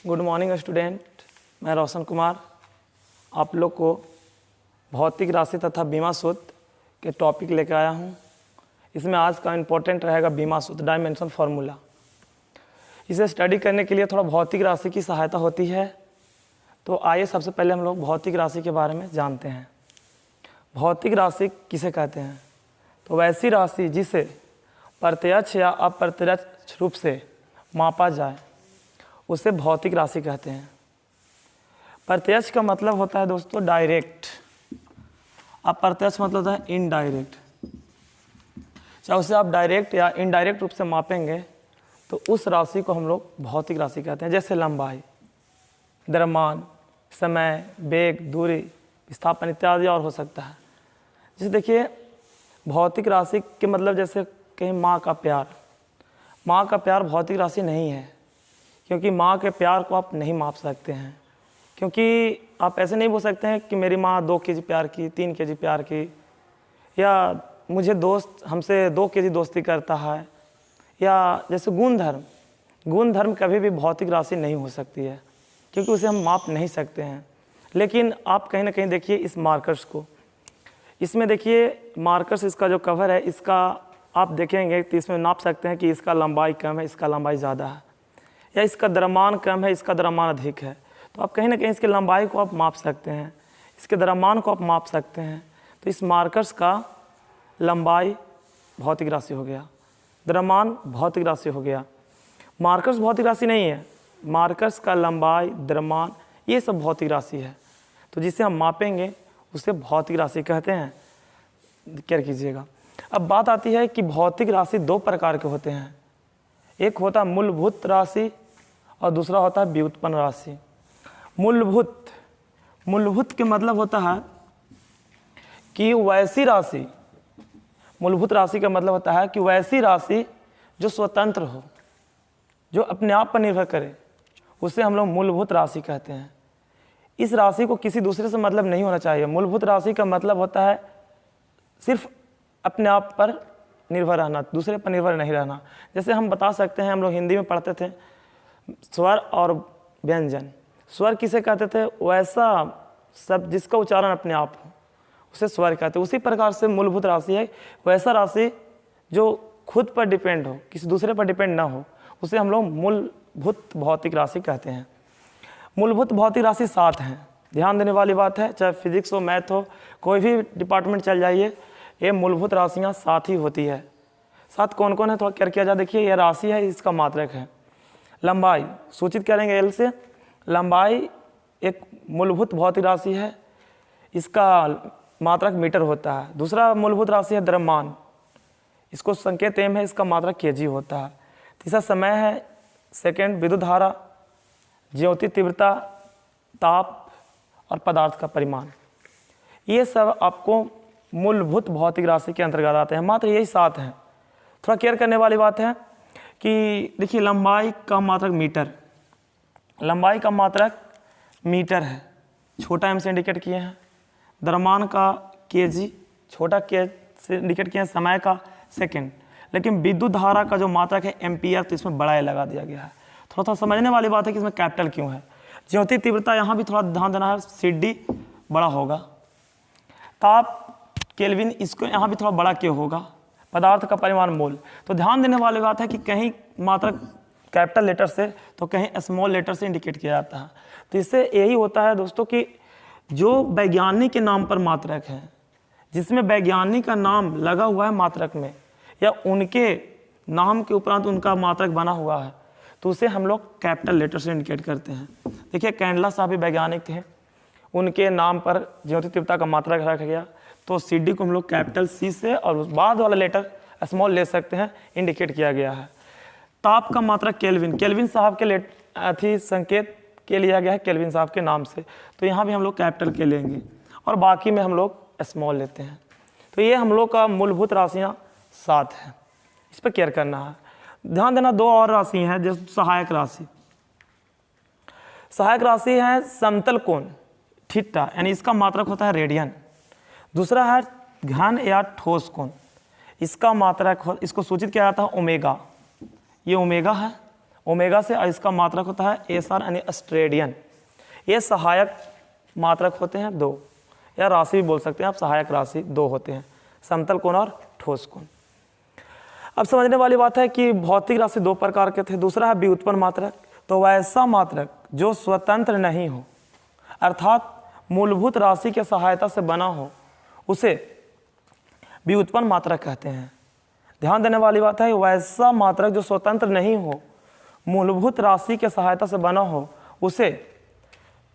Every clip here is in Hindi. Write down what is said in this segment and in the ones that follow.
गुड मॉर्निंग स्टूडेंट, मैं रोशन कुमार आप लोग को भौतिक राशि तथा बीमा सूत्र के टॉपिक लेकर आया हूँ। इसमें आज का इम्पोर्टेंट रहेगा बीमा सूत्र, डायमेंशन फार्मूला। इसे स्टडी करने के लिए थोड़ा भौतिक राशि की सहायता होती है। तो आइए सबसे पहले हम लोग भौतिक राशि के बारे में जानते हैं। भौतिक राशि किसे कहते हैं? तो वैसी राशि जिसे प्रत्यक्ष या अप्रत्यक्ष रूप से मापा जाए उसे भौतिक राशि कहते हैं। प्रत्यक्ष का मतलब होता है दोस्तों डायरेक्ट, अप्रत्यक्ष मतलब होता है इनडायरेक्ट। चाहे उसे आप डायरेक्ट या इनडायरेक्ट रूप से मापेंगे तो उस राशि को हम लोग भौतिक राशि कहते हैं। जैसे लंबाई, द्रव्यमान, समय, वेग, दूरी, विस्थापन इत्यादि और हो सकता है। जैसे देखिए भौतिक राशि के मतलब जैसे कहीं माँ का प्यार, माँ का प्यार भौतिक राशि नहीं है, क्योंकि माँ के प्यार को आप नहीं माप सकते हैं। क्योंकि आप ऐसे नहीं बोल सकते हैं कि मेरी माँ 2 केजी प्यार की, 3 केजी प्यार की, या मुझे दोस्त हमसे 2 केजी दोस्ती करता है, या जैसे गुण धर्म कभी भी भौतिक राशि नहीं हो सकती है, क्योंकि उसे हम माप नहीं सकते हैं। लेकिन आप कहीं ना कहीं देखिए इस मार्कर्स को, इसमें देखिए मार्कर्स, इसका जो कवर है इसका आप देखेंगे तो इसमें नाप सकते हैं कि इसका लंबाई कम है, इसका लंबाई ज़्यादा है, या इसका द्रव्यमान कम है, इसका द्रव्यमान अधिक है। तो आप कहीं ना कहीं इसकी लंबाई को आप माप सकते हैं, इसके द्रव्यमान को आप माप सकते हैं। तो इस मार्कर्स का लंबाई भौतिक राशि हो गया, द्रव्यमान भौतिक राशि हो गया। मार्कर्स भौतिक राशि नहीं है, मार्कर्स का लंबाई, द्रव्यमान ये सब भौतिक राशि है। तो जिसे हम मापेंगे उसे भौतिक राशि कहते हैं। क्या कीजिएगा। अब बात आती है कि भौतिक राशि 2 प्रकार के होते हैं। एक होता है मूलभूत राशि और दूसरा होता है व्युत्पन्न राशि। मूलभूत के मतलब होता है कि वैसी राशि, मूलभूत राशि का मतलब होता है कि वैसी राशि जो स्वतंत्र हो, जो अपने आप पर निर्भर करे, उसे हम लोग मूलभूत राशि कहते हैं। इस राशि को किसी दूसरे से मतलब नहीं होना चाहिए। मूलभूत राशि का मतलब होता है सिर्फ अपने आप पर निर्भर रहना, दूसरे पर निर्भर नहीं रहना। जैसे हम बता सकते हैं, हम लोग हिंदी में पढ़ते थे स्वर और व्यंजन। स्वर किसे कहते थे? वैसा शब्द जिसका उच्चारण अपने आप हो, उसे स्वर कहते हैं। उसी प्रकार से मूलभूत राशि है वैसा राशि जो खुद पर डिपेंड हो, किसी दूसरे पर डिपेंड ना हो, उसे हम लोग मूलभूत भौतिक राशि कहते हैं। मूलभूत भौतिक राशि 7 हैं। ध्यान देने वाली बात है, चाहे फिजिक्स हो, मैथ हो, कोई भी डिपार्टमेंट चल जाइए, ये मूलभूत राशियाँ 7 ही होती है। 7 कौन कौन है थोड़ा क्या किया जाए। देखिए यह राशि है, इसका मात्रक है लंबाई, सूचित करेंगे L से। लंबाई एक मूलभूत भौतिक राशि है, इसका मात्रक मीटर होता है। दूसरा मूलभूत राशि है द्रव्यमान, इसको संकेत m है, इसका मात्रक kg होता है। तीसरा समय है, सेकेंड विद्युत धारा, ज्योति तीव्रता, ताप और पदार्थ का परिमाण। ये सब आपको मूलभूत भौतिक राशि के अंतर्गत आते हैं। मात्र यही 7 हैं। थोड़ा केयर करने वाली बात है कि देखिए लंबाई का मात्रक मीटर, लंबाई का मात्रक मीटर है, छोटा m से इंडिकेट किए हैं। द्रव्यमान का kg, छोटा k से इंडिकेट किए हैं। समय का सेकेंड। लेकिन विद्युत धारा का जो मात्रक है एम्पियर, तो इसमें बड़ा लगा दिया गया है। थोड़ा समझने वाली बात है कि इसमें कैपिटल क्यों है। ज्योति तीव्रता यहाँ भी थोड़ा ध्यान देना है, CD बड़ा होगा। ताप केल्विन, इसको यहाँ भी थोड़ा बड़ा क्यों होगा। पदार्थ का परिमाण मोल। तो ध्यान देने वाली बात है कि कहीं मात्रक कैपिटल लेटर से तो कहीं स्मॉल लेटर से इंडिकेट किया जाता है। तो इससे यही होता है दोस्तों कि जो वैज्ञानिक के नाम पर मात्रक है, जिसमें वैज्ञानिक का नाम लगा हुआ है मात्रक में, या उनके नाम के उपरांत उनका मात्रक बना हुआ है, तो उसे हम लोग कैपिटल लेटर से इंडिकेट करते हैं। देखिए कैंडला साहब भी वैज्ञानिक थे, उनके नाम पर ज्योति तीव्रता का मात्रक रखा गया, तो CD को हम लोग कैपिटल C से और उस बाद वाला लेटर स्मॉल ले सकते हैं, इंडिकेट किया गया है। ताप का मात्रक केल्विन, केल्विन साहब के संकेत के लिया गया है केल्विन साहब के नाम से, तो यहाँ भी हम लोग कैपिटल के लेंगे और बाकी में हम लोग स्मॉल लेते हैं। तो ये हम लोग का मूलभूत राशियाँ 7 हैं, इस पर केयर करना है। ध्यान देना 2 और राशि हैं, जैसे सहायक राशि। सहायक राशि है समतल कोण थीटा, यानी इसका मात्रक होता है रेडियन। दूसरा है घन या ठोस कोण, इसका मात्रक इसको सूचित किया जाता है ओमेगा। ये ओमेगा है ओमेगा से, और इसका मात्रक होता है एस आर यानी स्टेरेडियन। ये सहायक मात्रक होते हैं 2, या राशि भी बोल सकते हैं आप, सहायक राशि 2 होते हैं, समतल कोण और ठोस कोण। अब समझने वाली बात है कि भौतिक राशि 2 प्रकार के थे। दूसरा है व्युत्पन्न मात्रक। तो वैसा मात्रक जो स्वतंत्र नहीं हो, अर्थात मूलभूत राशि के सहायता से बना हो, उसे व्युत्पन्न मात्रक कहते हैं। ध्यान देने वाली बात है, वैसा मात्रक जो स्वतंत्र नहीं हो, मूलभूत राशि के सहायता से बना हो, उसे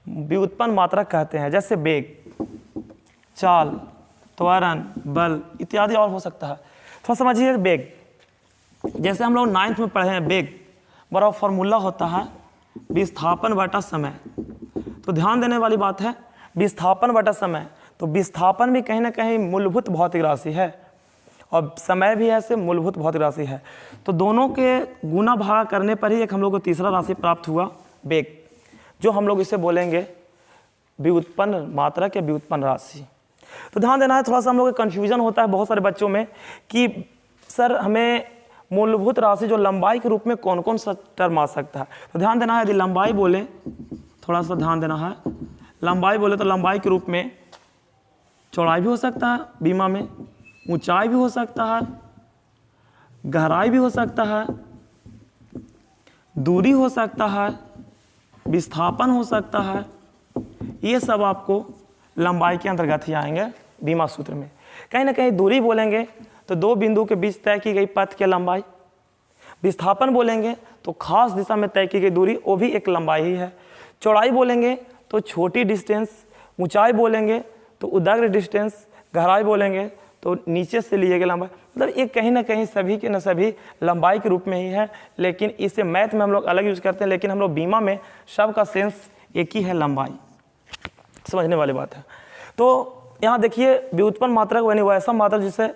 व्युत्पन्न मात्रक कहते हैं। जैसे वेग, चाल, त्वरण, बल इत्यादि और हो सकता है। थोड़ा समझिए वेग, जैसे हम लोग 9th में पढ़े हैं, वेग बड़ा फॉर्मूला होता है विस्थापन बटा समय। तो ध्यान देने वाली बात है, विस्थापन बटा समय, तो विस्थापन भी कहीं ना कहीं मूलभूत भौतिक राशि है और समय भी ऐसे मूलभूत भौतिक राशि है। तो दोनों के गुना भागा करने पर ही एक हम लोग को तीसरा राशि प्राप्त हुआ, वेग, जो हम लोग इसे बोलेंगे व्युत्पन्न मात्रक या व्युत्पन्न राशि। तो ध्यान देना है, थोड़ा सा हम लोग कन्फ्यूजन होता है बहुत सारे बच्चों में कि सर हमें मूलभूत राशि जो लंबाई के रूप में कौन कौन सा टर्म आ सकता है। तो ध्यान देना है, यदि लंबाई बोले, थोड़ा सा ध्यान देना है, लंबाई बोले तो लंबाई के रूप में चौड़ाई भी हो सकता है बीमा में, ऊंचाई भी हो सकता है, गहराई भी हो सकता है, दूरी हो सकता है, विस्थापन हो सकता है। ये सब आपको लंबाई के अंतर्गत ही आएंगे बीमा सूत्र में। कहीं ना कहीं दूरी बोलेंगे तो 2 बिंदु के बीच तय की गई पथ की लंबाई, विस्थापन बोलेंगे तो खास दिशा में तय की गई दूरी, वो भी एक लंबाई ही है। चौड़ाई बोलेंगे तो छोटी डिस्टेंस, ऊंचाई बोलेंगे तो उदग्र डिस्टेंस, गहराई बोलेंगे तो नीचे से लिए गए लंबाई। मतलब ये कहीं ना कहीं सभी के न सभी लंबाई के रूप में ही है, लेकिन इसे मैथ में हम लोग अलग यूज़ करते हैं, लेकिन हम लोग बीमा में सबका सेंस एक ही है, लंबाई। समझने वाली बात है। तो यहाँ देखिए, व्युत्पन्न मात्रक यानी वैसा मात्रक जिसे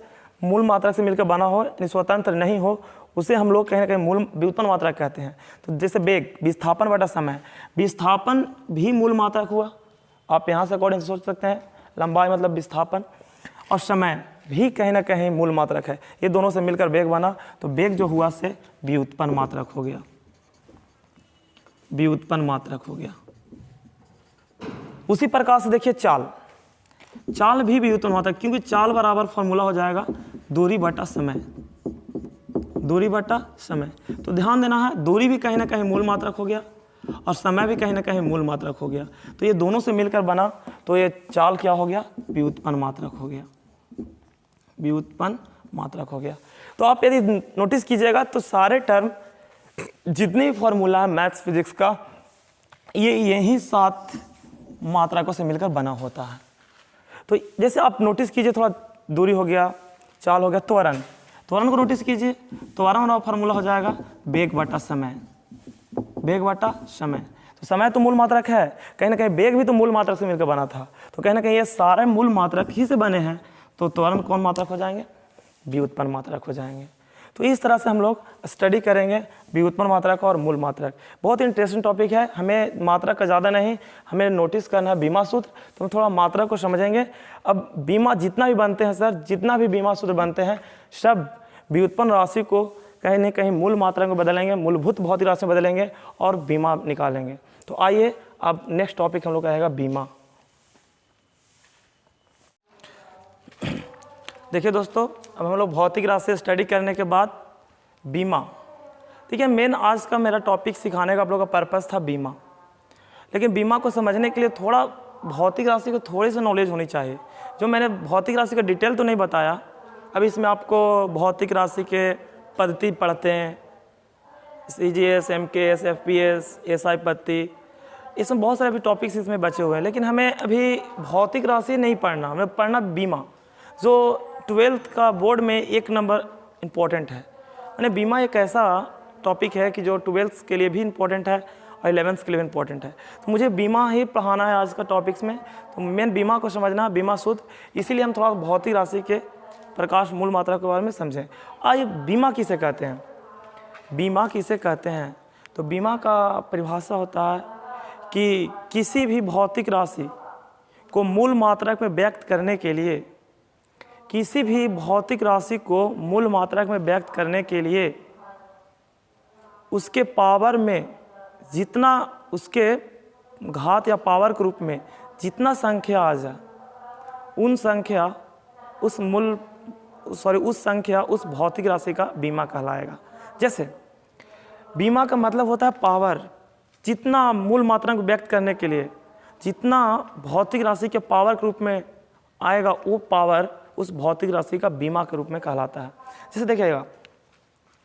मूल मात्रक से मिलकर बना हो, यानी स्वतंत्र नहीं हो, उसे हम लोग कहीं ना कहीं मूल व्युत्पन्न मात्रक कहते हैं। तो जैसे वेग, विस्थापन बटा समय, विस्थापन भी मूल मात्रक हुआ, आप यहाँ से अकॉर्डिंग सोच सकते हैं, लंबाई मतलब विस्थापन, और समय भी कहीं ना कहीं मूल मात्रक है। ये दोनों से मिलकर वेग बना, तो वेग जो हुआ से व्युत्पन्न मात्रक हो गया, व्युत्पन्न मात्रक हो गया। उसी प्रकार से देखिए चाल, चाल भी व्युत्पन्न मात्रक, क्योंकि चाल बराबर फॉर्मूला हो जाएगा दूरी बटा समय, दूरी बटा समय। तो ध्यान देना है, दूरी भी कहीं ना कहीं मूल मात्रक हो गया और समय भी कहीं ना कहीं मूल मात्रक हो गया। तो ये दोनों से मिलकर बना, तो ये चाल क्या हो गया, व्युत्पन्न मात्रक हो गया, व्युत्पन्न मात्रक हो गया। तो आप यदि नोटिस कीजिएगा तो सारे टर्म जितने भी फॉर्मूला है मैथ्स फिजिक्स का, ये यही 7 मात्रकों से मिलकर बना होता है। तो जैसे आप नोटिस कीजिए, थोड़ा दूरी हो गया, चाल हो गया, त्वरण, त्वरण को नोटिस कीजिए, त्वरण का फॉर्मूला हो जाएगा वेग बटा समय, वेग बटा समय। तो समय तो मूल मात्रक है, कहीं ना कहीं वेग भी तो मूल मात्रक से मिलकर बना था, तो कहीं ना कहीं ये सारे मूल मात्रक ही से बने हैं। तो त्वरण कौन मात्रक हो जाएंगे, व्युत्पन्न मात्रक हो जाएंगे। तो इस तरह से हम लोग स्टडी करेंगे व्युत्पन्न मात्रक और मूल मात्रक। बहुत इंटरेस्टिंग टॉपिक है, हमें मात्रक का ज़्यादा नहीं, हमें नोटिस करना है बीमा सूत्र, तो हम थोड़ा मात्रक को समझेंगे। अब बीमा जितना भी बनते हैं सर, जितना भी बीमा सूत्र बनते हैं, सब व्युत्पन्न राशि को कहीं ना कहीं मूल मात्रक में बदलेंगे, मूलभूत भौतिक राशि में बदलेंगे और बीमा निकालेंगे। तो आइए अब नेक्स्ट टॉपिक हम लोग का रहेगा बीमा। देखिए दोस्तों, अब हम लोग भौतिक राशि स्टडी करने के बाद बीमा, देखिए मेन आज का मेरा टॉपिक सिखाने का आप लोगों का पर्पस था बीमा। लेकिन बीमा को समझने के लिए थोड़ा भौतिक राशि को थोड़ी सी नॉलेज होनी चाहिए। जो मैंने भौतिक राशि का डिटेल तो नहीं बताया, अब इसमें आपको भौतिक राशि के पद्धति पढ़ते हैं, CGS, MKS, FPS, SI पद्धति, इसमें बहुत सारे अभी टॉपिक्स इसमें बचे हुए हैं। लेकिन हमें अभी भौतिक राशि नहीं पढ़ना, हमें पढ़ना बीमा, जो 12th का बोर्ड में 1 नंबर इम्पॉर्टेंट है। यानी बीमा एक ऐसा टॉपिक है कि जो 12th के लिए भी इम्पॉर्टेंट है और 11th के लिए भी इम्पॉर्टेंट है। तो मुझे बीमा ही पढ़ाना है आज का टॉपिक्स में। तो मेन बीमा को समझना, बीमा सूत्र, इसीलिए हम थोड़ा भौतिक राशि के प्रकाश मूल मात्रा के बारे में समझें। आइए बीमा किसे कहते हैं, बीमा किसे कहते हैं? तो बीमा का परिभाषा होता है कि किसी भी भौतिक राशि को मूल मात्रक में व्यक्त करने के लिए, किसी भी भौतिक राशि को मूल मात्रक में व्यक्त करने के लिए उसके पावर में जितना, उसके घात या पावर के रूप में जितना संख्या आ जाए, उस संख्या उस भौतिक राशि का बीमा कहलाएगा। जैसे बीमा का मतलब होता है पावर, जितना मूल मात्रा को व्यक्त करने के लिए जितना भौतिक राशि के पावर के रूप में आएगा, वो पावर उस भौतिक राशि का बीमा के रूप में कहलाता है। जैसे देखिएगा,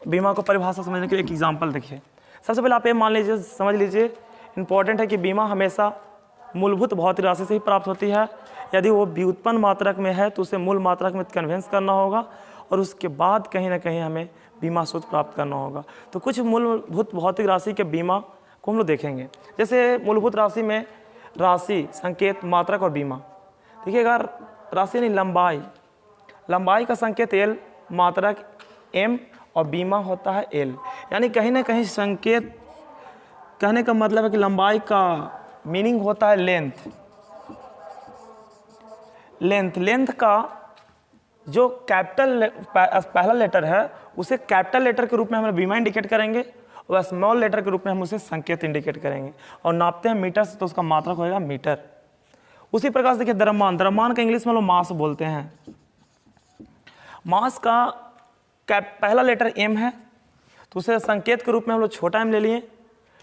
बीमा को परिभाषा समझने के लिए एक एग्जाम्पल देखिए। सबसे पहले आप ये मान लीजिए, समझ लीजिए, इंपॉर्टेंट है कि बीमा हमेशा मूलभूत भौतिक राशि से ही प्राप्त होती है। यदि वो व्युत्पन्न मात्रक में है तो उसे मूल मात्रक में कन्वेंस करना होगा और उसके बाद कहीं ना कहीं हमें बीमा सूत्र प्राप्त करना होगा। तो कुछ मूलभूत भौतिक राशि के बीमा को हम लोग देखेंगे। जैसे मूलभूत राशि में राशि, संकेत, मात्रक और बीमा। देखिएगा, राशि यानी लंबाई का संकेत L, मात्रक M और बीमा होता है L। यानी कहीं ना कहीं संकेत कहने का मतलब है कि लंबाई का मीनिंग होता है लेंथ का जो कैपिटल पहला लेटर है उसे कैपिटल लेटर के रूप में हम बीमा इंडिकेट करेंगे और स्मॉल लेटर के रूप में हम उसे संकेत इंडिकेट करेंगे। और नापते हैं मीटर से तो उसका मात्रक होगा मीटर। उसी प्रकार से देखिए द्रव्यमान का इंग्लिश में लोग मास बोलते हैं। मास का पहला लेटर M है तो उसे संकेत के रूप में हम लोग छोटा m ले लिए,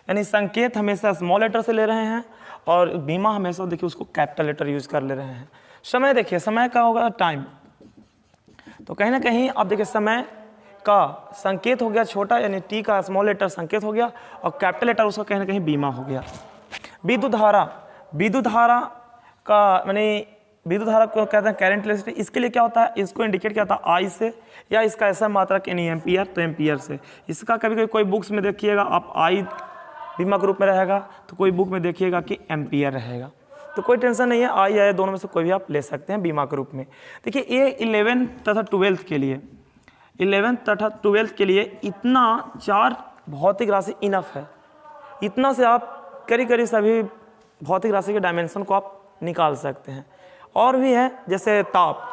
यानी संकेत हमेशा स्मॉल लेटर से ले रहे हैं और बीमा हमेशा देखिए उसको कैपिटल लेटर यूज कर ले रहे हैं। समय देखिए, समय का होगा टाइम, तो कहीं ना कहीं आप देखिए समय का संकेत हो गया छोटा, यानी T का स्मॉल लेटर संकेत हो गया और कैपिटल लेटर उसका कहीं ना कहीं बीमा हो गया। विद्युत धारा का यानी विद्युत धारा को कहते हैं करंट इलेक्ट्रिसिटी। इसके लिए क्या होता है, इसको इंडिकेट किया था I से, या इसका ऐसा मात्रक यानी एम्पियर, तो एम्पियर से। इसका कभी कभी कोई बुक्स में देखिएगा आप I बीमा के रूप में रहेगा, तो कोई बुक में देखिएगा कि एम्पियर रहेगा। तो कोई टेंशन नहीं है, I या दोनों में से कोई भी आप ले सकते हैं बीमा के रूप में। देखिए ये 11 तथा 12 के लिए इतना 4 भौतिक राशि इनफ है। इतना से आप करीब सभी भौतिक राशि के डायमेंशन को आप निकाल सकते हैं। और भी है जैसे ताप,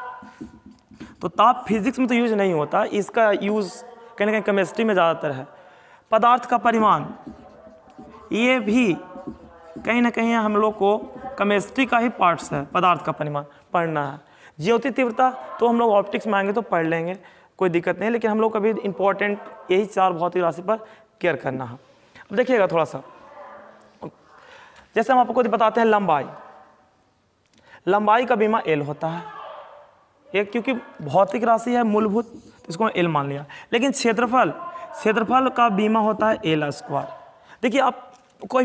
तो ताप फिजिक्स में तो यूज नहीं होता, इसका यूज कहीं ना कहीं केमिस्ट्री में ज़्यादातर है। पदार्थ का परिमाण, ये भी कहीं ना कहीं हम लोग को केमिस्ट्री का ही पार्ट्स है, पदार्थ का परिमाण पढ़ना है। ज्योति तीव्रता तो हम लोग ऑप्टिक्स में आएंगे तो पढ़ लेंगे, कोई दिक्कत नहीं, लेकिन हम लोग कभी इंपॉर्टेंट यही 4 भौतिक राशि पर केयर करना है। अब देखिएगा थोड़ा सा, जैसे हम आपको बताते हैं लंबाई का बीमा L होता है, एक क्योंकि भौतिक राशि है मूलभूत, तो इसको L मान लिया। लेकिन क्षेत्रफल का बीमा होता है L²। देखिए आप कोई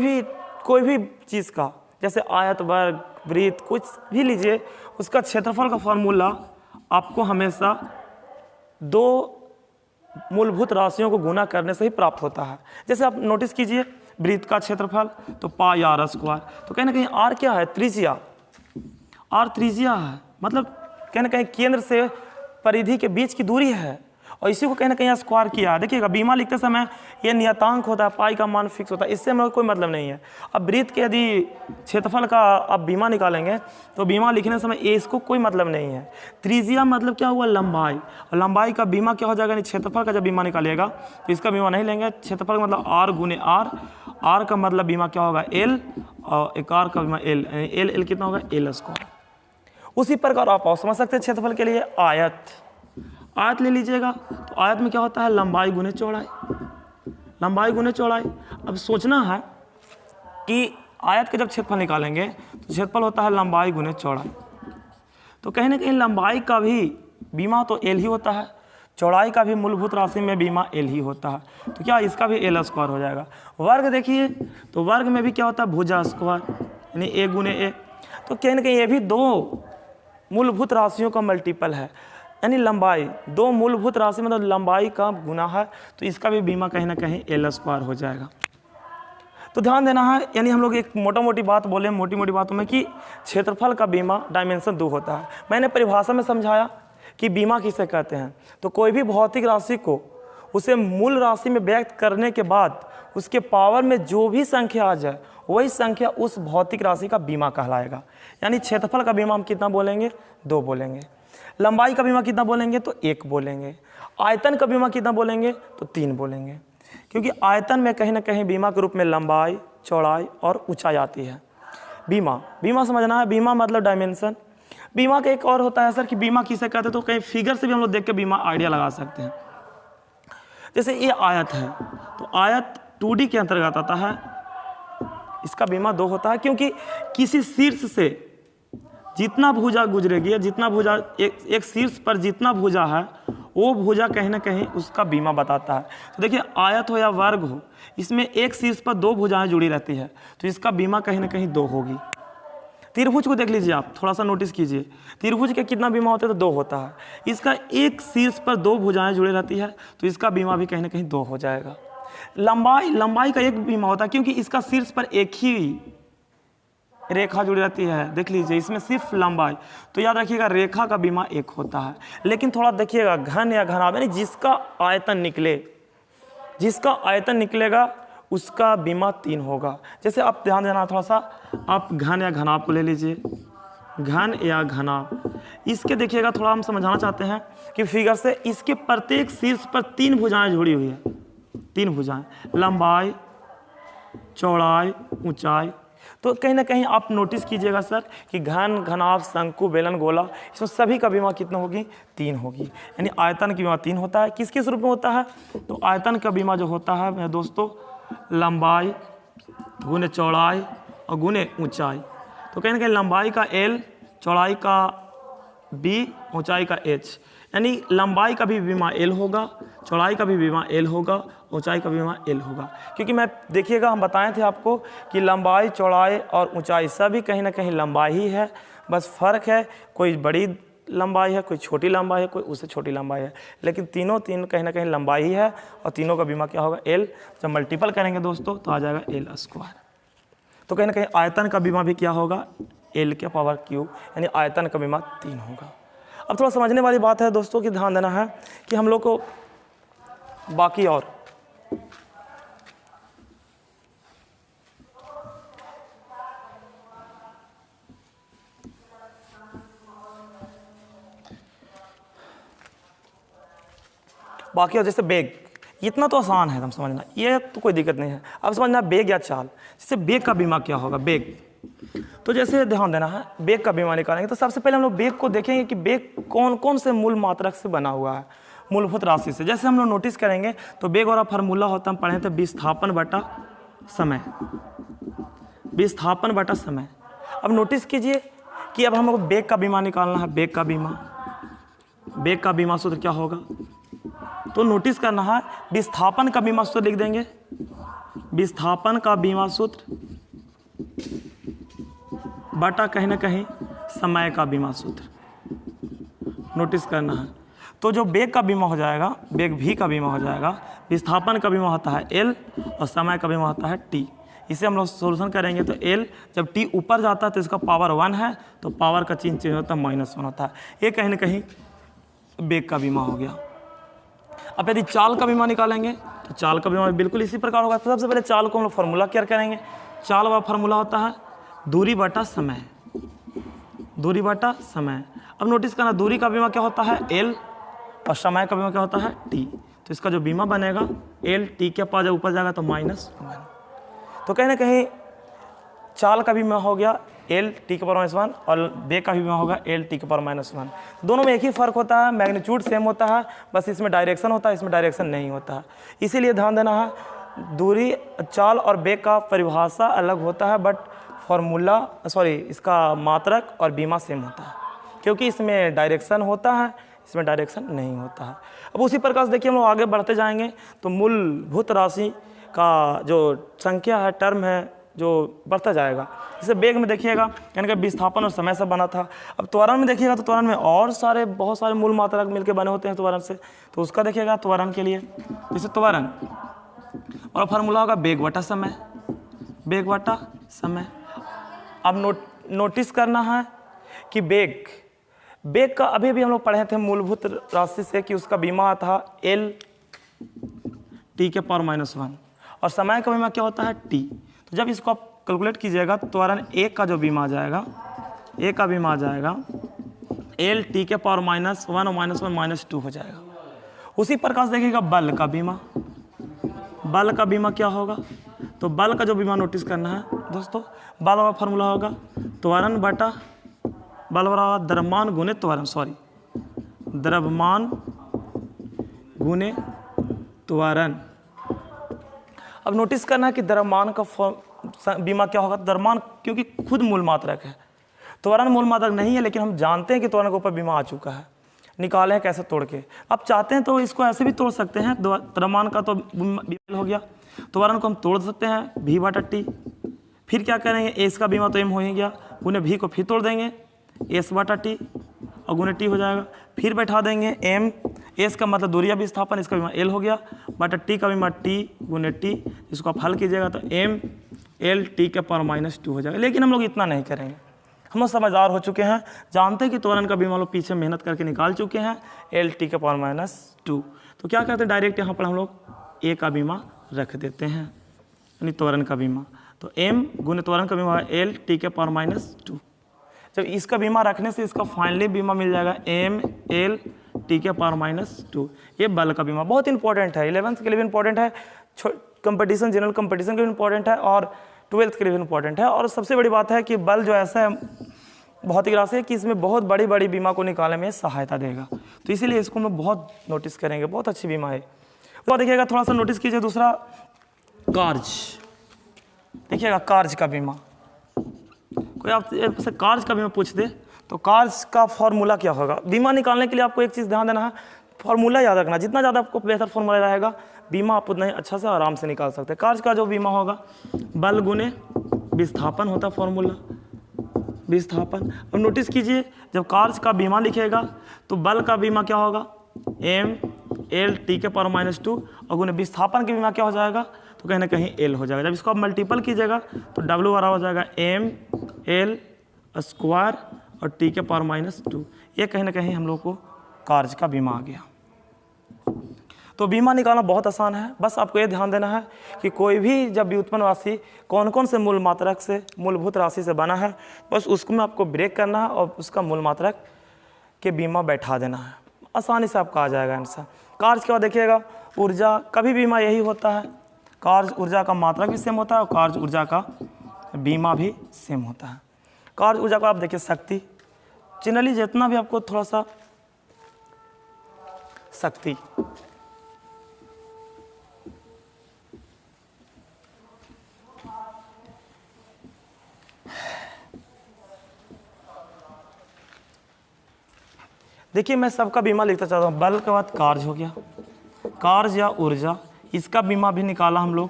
भी चीज़ का, जैसे आयत, वर्ग, वृत्त, कुछ भी लीजिए, उसका क्षेत्रफल का फॉर्मूला आपको हमेशा 2 मूलभूत राशियों को गुना करने से ही प्राप्त होता है। जैसे आप नोटिस कीजिए, वृत्त का क्षेत्रफल तो πr², तो कहीं ना कहीं r क्या है, त्रिज्या, r त्रिज्या है, मतलब कहीं ना कहीं केंद्र से परिधि के बीच की दूरी है, और इसी को कहीं ना कहीं स्क्वायर किया है। देखिएगा बीमा लिखते समय ये नियतांक होता है, पाई का मान फिक्स होता है, इससे हमें कोई मतलब नहीं है। अब वृत्त के यदि क्षेत्रफल का आप बीमा निकालेंगे तो बीमा लिखने समय ये इसको कोई मतलब नहीं है। त्रिज्या मतलब क्या हुआ, लंबाई, और लंबाई का बीमा क्या हो जाएगा, यानी क्षेत्रफल का जब बीमा निकालिएगा तो इसका बीमा नहीं लेंगे, क्षेत्रफल का मतलब r गुने r का मतलब बीमा क्या होगा L, और एक r का बीमा L, L कितना होगा L²। उसी प्रकार आप और समझ सकते हैं क्षेत्रफल के लिए आयत ले लीजिएगा, तो आयत में क्या होता है, लंबाई गुने चौड़ाई। अब सोचना है कि आयत का जब क्षेत्रफल निकालेंगे तो क्षेत्रफल होता है लंबाई गुने चौड़ाई, तो कहीं ना कहीं लंबाई का भी बीमा तो L ही होता है, चौड़ाई का भी मूलभूत राशि में बीमा L ही होता है, तो क्या इसका भी L² हो जाएगा। वर्ग देखिए, तो वर्ग में भी क्या होता है, भुजा स्क्वायर, यानी A गुने A, तो कहीं ना कहीं ये भी 2 मूलभूत राशियों का मल्टीपल है, यानी लंबाई 2 मूलभूत राशि मतलब लंबाई का गुना है, तो इसका भी बीमा कहीं ना कहीं L² हो जाएगा। तो ध्यान देना है, यानी हम लोग एक मोटी मोटी बातों में कि क्षेत्रफल का बीमा डायमेंशन 2 होता है। मैंने परिभाषा में समझाया कि बीमा किसे कहते हैं, तो कोई भी भौतिक राशि को उसे मूल राशि में व्यक्त करने के बाद उसके पावर में जो भी संख्या आ जाए वही संख्या उस भौतिक राशि का बीमा कहलाएगा। यानी क्षेत्रफल का बीमा हम कितना बोलेंगे, 2 बोलेंगे। लंबाई का बीमा कितना बोलेंगे, तो 1 बोलेंगे। आयतन का बीमा कितना बोलेंगे, तो 3 बोलेंगे। क्योंकि आयतन में कहीं ना कहीं बीमा के रूप में लंबाई, चौड़ाई और ऊंचाई आती है। बीमा समझना है, बीमा मतलब डायमेंशन। बीमा का एक और होता है सर कि बीमा किसे कहते हैं, तो कहीं फिगर से भी हम लोग देख के बीमा आइडिया लगा सकते हैं। जैसे ये आयत है, तो आयत 2D के अंतर्गत आता है, इसका बीमा 2 होता है, क्योंकि किसी शीर्ष से जितना भुजा गुजरेगी, जितना भुजा एक शीर्ष पर जितना भुजा है वो भुजा कहीं ना कहीं उसका बीमा बताता है। तो देखिए आयत हो या वर्ग हो, इसमें एक शीर्ष पर 2 भुजाएं जुड़ी रहती है, तो इसका बीमा कहीं ना कहीं 2 होगी। त्रिभुज को देख लीजिए आप, थोड़ा सा नोटिस कीजिए, त्रिभुज के कितना बीमा होता है, तो 2 होता है। इसका एक शीर्ष पर 2 भुजाएं जुड़ी रहती है, तो इसका बीमा भी कहीं ना कहीं 2 हो जाएगा। लंबाई का एक बीमा होता है, क्योंकि इसका शीर्ष पर एक ही रेखा जुड़ी रहती है। देख लीजिए इसमें सिर्फ लंबाई, तो याद रखिएगा रेखा का बीमा 1 होता है। लेकिन थोड़ा देखिएगा घन या घनाभ, यानी जिसका आयतन निकलेगा उसका बीमा 3 होगा। जैसे आप ध्यान देना थोड़ा सा, आप घन या घनाभ को ले लीजिए, घन या घनाभ, इसके देखिएगा थोड़ा हम समझाना चाहते हैं कि फिगर से इसके प्रत्येक शीर्ष पर 3 भुजाएं जुड़ी हुई है, 3 भुजाएं, लंबाई, चौड़ाई, ऊंचाई। तो कहीं ना कहीं आप नोटिस कीजिएगा सर कि घन, घनाभ, शंकु, बेलन, गोला, इसमें सभी का बीमा कितना होगी, 3 होगी। यानी आयतन का बीमा 3 होता है। किस रूप में होता है, तो आयतन का बीमा जो होता है मेरे दोस्तों, लंबाई गुने चौड़ाई और गुने ऊंचाई। तो कहीं ना कहीं लंबाई का L, चौड़ाई का B, ऊंचाई का H, यानी लंबाई का भी बीमा L होगा, चौड़ाई का भी बीमा L होगा, ऊंचाई का बीमा L होगा। क्योंकि मैं देखिएगा हम बताए थे आपको कि लंबाई, चौड़ाई और ऊंचाई सभी कहीं ना कहीं लंबाई ही है, बस फ़र्क है कोई बड़ी लंबाई है, कोई छोटी लंबाई है, कोई उससे छोटी लंबाई है, लेकिन तीन कहीं ना कहीं लंबाई ही है। और तीनों का बीमा क्या होगा, L। जब मल्टीपल करेंगे दोस्तों तो आ जाएगा L²। तो कहीं ना कहीं आयतन का बीमा भी क्या होगा, L⁻³ यानी आयतन का बीमा 3 होगा। अब थोड़ा समझने वाली बात है दोस्तों कि ध्यान देना है कि हम लोग को बाकी और जैसे बेग, इतना तो आसान है हम समझना, ये तो कोई दिक्कत नहीं है। अब समझना बेग या चाल, जैसे बेग का बीमा क्या होगा, बेग। तो जैसे ध्यान देना है, बेग का बीमा निकालेंगे तो सबसे पहले हम लोग बेग को देखेंगे कि बेग कौन कौन से मूल मात्रक से बना हुआ है, मूलभूत राशि से। जैसे हम लोग नोटिस करेंगे तो बेग वाला फार्मूला होता है, हम पढ़े थे, विस्थापन बटा समय, विस्थापन बटा समय। अब नोटिस कीजिए कि अब हम लोग बेग का बीमा निकालना है, बेग का बीमा सूत्र क्या होगा, तो नोटिस करना है, विस्थापन का बीमा सूत्र लिख देंगे, विस्थापन का बीमा सूत्र बटा कहीं ना कहीं समय का बीमा सूत्र, नोटिस करना है। तो जो बेग का बीमा हो जाएगा, बेग भी का बीमा हो जाएगा, विस्थापन का बीमा होता है L और समय का बीमा होता है T। इसे हम लोग सोल्यूशन करेंगे तो L जब T ऊपर जाता है तो इसका पावर 1 है, तो पावर का चिन्ह चेंज होता है, -1 होता है। ये कहीं ना कहीं बेग का बीमा हो गया। अब यदि चाल का बीमा निकालेंगे तो चाल का बीमा बिल्कुल इसी प्रकार होगा। तो सबसे पहले चाल को हम लोग फार्मूला क्या करेंगे, चाल वाला फार्मूला होता है दूरी बटा समय, दूरी बटा समय। अब नोटिस करना, दूरी का बीमा क्या होता है, L, और समय का बीमा क्या होता है, T। तो इसका जो बीमा बनेगा L, T के पास जब ऊपर जाएगा तो -1। तो कहीं ना कहीं चाल का बीमा हो गया L, T⁻⁻1 और बेग का बीमा होगा L, T⁻⁻1। दोनों में एक ही फ़र्क होता है, मैग्नीट्यूड सेम होता है, बस इसमें डायरेक्शन होता है, इसमें डायरेक्शन नहीं होता है। इसीलिए ध्यान देना है, दूरी, चाल और बेग का परिभाषा अलग होता है, बट फॉर्मूला इसका मात्रक और बीमा सेम होता है, क्योंकि इसमें डायरेक्शन होता है, इसमें डायरेक्शन नहीं होता है। अब उसी प्रकार से देखिए हम लोग आगे बढ़ते जाएंगे तो मूलभूत राशि का जो संख्या है, टर्म है, जो बढ़ता जाएगा। जैसे बेग में देखिएगा यानी कि विस्थापन और समय से बना था। अब त्वरण में देखिएगा तो त्वरण में और बहुत सारे मूल मात्रक मिलकर बने होते हैं त्वरण से, तो उसका देखिएगा त्वरण के लिए, जैसे त्वरण और फार्मूला होगा बेग बटा समय, बेग बटा समय। अब नोटिस करना है कि बेग का अभी भी हम लोग पढ़े थे मूलभूत राशि से कि उसका बीमा था L, T⁻⁻1 और समय का बीमा क्या होता है T। तो जब इसको आप कैलकुलेट कीजिएगा तो त्वरण 1 का जो बीमा आ जाएगा, A का बीमा आ जाएगा L, T⁻⁻1 और -1 -2 हो जाएगा। उसी प्रकार से देखिएगा बल का बीमा, बल का बीमा क्या होगा? तो बल का जो बीमा नोटिस करना है दोस्तों, बल वाला फार्मूला होगा त्वरण बटा बल वाला द्रव्यमान गुने त्वरण, द्रव्यमान गुने त्वरण। अब नोटिस करना है कि द्रव्यमान का बीमा क्या होगा? द्रव्यमान क्योंकि खुद मूल मात्रक है, त्वरण मूल मात्रक नहीं है, लेकिन हम जानते हैं कि त्वरण के ऊपर बीमा आ चुका है। निकाले हैं कैसे तोड़ के। अब चाहते हैं तो इसको ऐसे भी तोड़ सकते हैं, द्रव्यमान का तो बीमा हो गया, त्वरण को हम तोड़ सकते हैं भी बटा टी। फिर क्या करेंगे, एस का बीमा तो एम हो ही गया, गुने भी को फिर तोड़ देंगे, एस बटा टी और गुने टी हो जाएगा। फिर बैठा देंगे एम, एस का मतलब दूरिया विस्थापन, इसका बीमा एल हो गया, बटा टी का बीमा टी गुने टी। इसको आप हल कीजिएगा तो एम एल टी के पावर -2 हो जाएगा। लेकिन हम लोग इतना नहीं करेंगे, हम लोग समझदार हो चुके हैं, जानते हैं कि त्वरण का बीमा लोग पीछे मेहनत करके निकाल चुके हैं, एल टी के पावर -2। तो क्या करते हैं, डायरेक्ट यहाँ पर हम लोग ए का बीमा रख देते हैं, यानी त्वरण का बीमा। तो एम गुने त्वरण का बीमा एल टी के पावर -2। जब इसका बीमा रखने से इसका फाइनली बीमा मिल जाएगा एम एल टी के पावर -2। ये बल का बीमा बहुत इंपॉर्टेंट है, 11th के लिए भी इंपॉर्टेंट है, कंपटीशन जनरल कंपटीशन के लिए इंपॉर्टेंट है और 12th के लिए भी इंपॉर्टेंट है। और सबसे बड़ी बात है कि बल जो ऐसा है भौतिक राशि है कि इसमें बहुत बड़ी बड़ी बीमा को निकालने में सहायता देगा, तो इसीलिए इसको हम बहुत नोटिस करेंगे, बहुत अच्छी बीमा है। तो देखिएगा थोड़ा सा नोटिस कीजिए, दूसरा कार्ज, देखिएगा कार्ज का बीमा। कोई आपसे कार्ज का बीमा पूछ दे तो कार्ज का फॉर्मूला क्या होगा? बीमा निकालने के लिए आपको एक चीज़ ध्यान देना है, फॉर्मूला याद रखना, जितना ज़्यादा आपको बेहतर फॉर्मूला रहेगा बीमा आप उतना ही अच्छा से आराम से निकाल सकते हैं। कार्ज का जो बीमा होगा बल गुने विस्थापन होता है, फॉर्मूला विस्थापन। अब नोटिस कीजिए, जब कार्ज का बीमा लिखेगा तो बल का बीमा क्या होगा? एम एल टी के पावर -2 और गुने विस्थापन का बीमा क्या हो जाएगा? तो कहीं ना कहीं एल हो जाएगा। जब इसको आप मल्टीपल कीजिएगा तो डब्ल्यू बराबर हो जाएगा एम एल स्क्वायर और टी के पावर -2। ये कहीं ना कहीं हम लोग को कार्ज का बीमा आ गया। तो बीमा निकालना बहुत आसान है, बस आपको ये ध्यान देना है कि कोई भी जब व्युत्पन्न राशि कौन कौन से मूल मात्रक से, मूलभूत राशि से बना है, बस उसको में आपको ब्रेक करना है और उसका मूल मात्रक के बीमा बैठा देना है, आसानी से आपका आ जाएगा आंसर। कार्य के बाद देखिएगा ऊर्जा का भी बीमा यही होता है, कार्य ऊर्जा का मात्रक भी सेम होता है और कार्य ऊर्जा का बीमा भी सेम होता है। कार्य ऊर्जा को आप देखिए शक्ति, जनरली जितना भी आपको थोड़ा सा शक्ति, देखिए मैं सबका बीमा लिखता चाहता हूँ। बल के बाद कार्य हो गया, कार्य या ऊर्जा, इसका बीमा भी निकाला हम लोग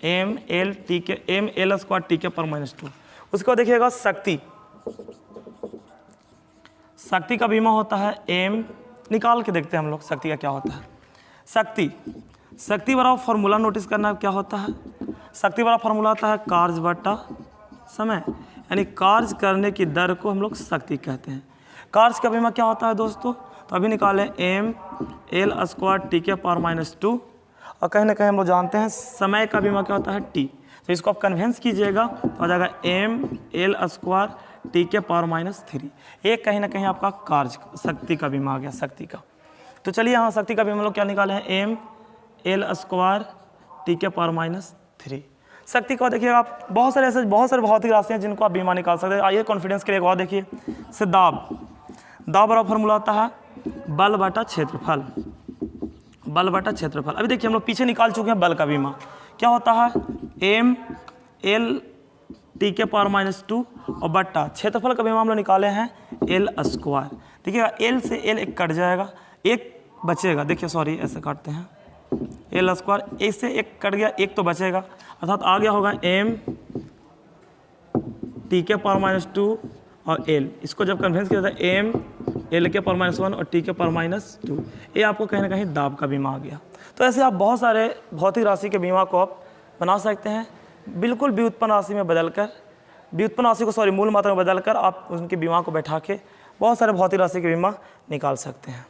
एम एल टी के एम एल स्क्वायर टी के पर -2। उसके बाद देखिएगा शक्ति, शक्ति का बीमा होता है एम, निकाल के देखते हैं हम लोग शक्ति का क्या होता है। शक्ति बराबर फॉर्मूला नोटिस करना क्या होता है, शक्ति बराबर फॉर्मूला होता है कार्य बटा समय, यानी कार्य करने की दर को हम लोग शक्ति कहते हैं। कार्य का बीमा क्या होता है दोस्तों, तो अभी निकालें एम एल स्क्वायर टी के पावर -2 और कहीं ना कहीं हम लोग जानते हैं समय का बीमा क्या होता है टी, तो इसको आप कन्वेंस कीजिएगा तो आ जाएगा एम एल स्क्वायर टी के पावर -3। ये कहीं ना कहीं आपका कार्य शक्ति का बीमा आ गया, शक्ति का। तो चलिए यहाँ शक्ति का बीमा हम लोग क्या निकाले हैं एम एल स्क्वायर टी के पावर -3। शक्ति का देखिएगा आप बहुत सारे भौतिक राशि हैं जिनको आप बीमा निकाल सकते हैं। आइए कॉन्फिडेंस के लिए एक और देखिए, से दाब बराबर फॉर्मूला होता है बल बटा क्षेत्रफल, बल बटा क्षेत्रफल। अभी देखिए हम लोग पीछे निकाल चुके हैं बल का बीमा, क्या होता है एम एल टी के पावर -2 और बट्टा क्षेत्रफल का बीमा हम लोग निकाले हैं एल स्क्वायर। देखिएगा एल से एल एक कट जाएगा, एक बचेगा, देखिए सॉरी ऐसे काटते हैं एल स्क्वायर, एक से एक कट गया, एक तो बचेगा, अर्थात आ गया होगा एम टी के पावर -2 और एल। इसको जब कन्वेंस किया जाता है एम एल के पावर -1 और टी के पावर -2, ये आपको कहीं ना कहीं दाब का बीमा आ गया। तो ऐसे आप बहुत सारे भौतिक राशि के बीमा को आप बना सकते हैं, बिल्कुल व्युत्पन्न राशि में बदलकर, व्युत्पन्न राशि को मूल मात्रा में बदलकर आप उनके बीमा को बैठा के बहुत सारे भौतिक राशि के बीमा निकाल सकते हैं।